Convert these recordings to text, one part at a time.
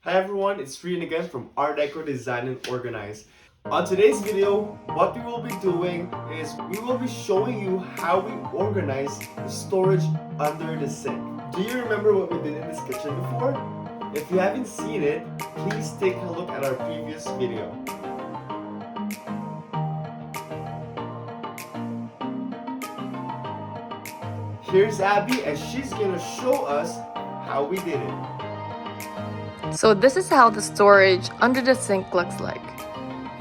Hi everyone, it's Rian again from ARdeco Design and Organize. On today's video, what we will be doing is we will be showing you how we organize the storage under the sink. Do you remember what we did in this kitchen before? If you haven't seen it, please take a look at our previous video. Here's Abby and she's gonna show us how we did it. So this is how the storage under the sink looks like.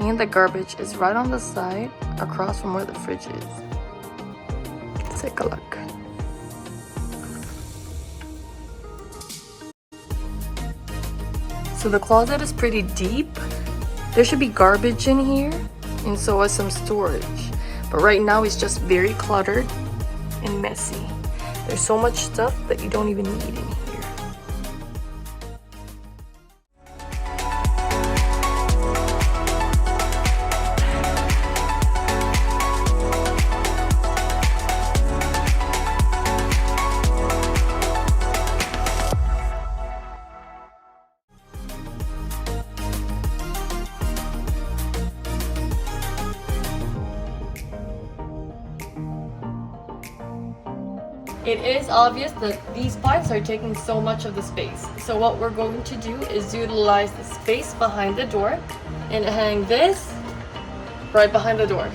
And the garbage is right on the side across from where the fridge is. Let's take a look. So the closet is pretty deep. There should be garbage in here and so is some storage. But right now it's just very cluttered and messy. There's so much stuff that you don't even need in here. It is obvious that these pipes are taking so much of the space. So what we're going to do is utilize the space behind the door and hang this right behind the door.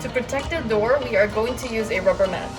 To protect the door, we are going to use a rubber mat.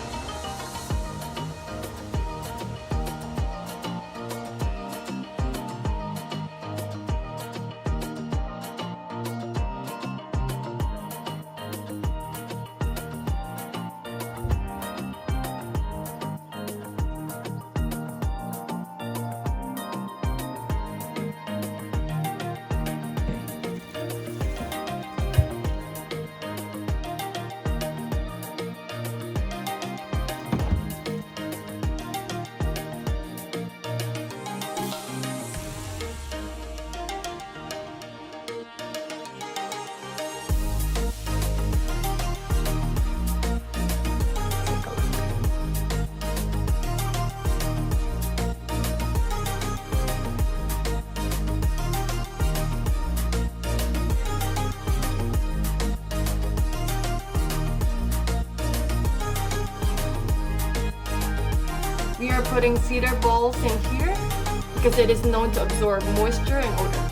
We are putting cedar balls in here because it is known to absorb moisture and odor.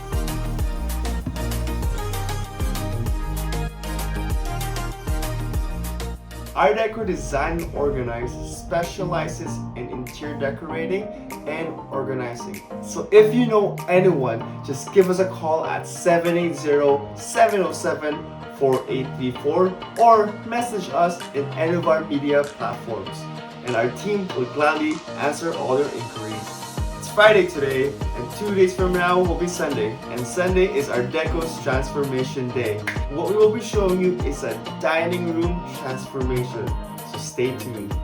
ARdeco Design and Organize specializes in interior decorating and organizing. So if you know anyone, just give us a call at 780-707-4834 or message us in any of our media platforms. And our team will gladly answer all your inquiries. It's Friday today, and 2 days from now will be Sunday, and Sunday is ARdeco's Transformation Day. What we will be showing you is a dining room transformation, so stay tuned.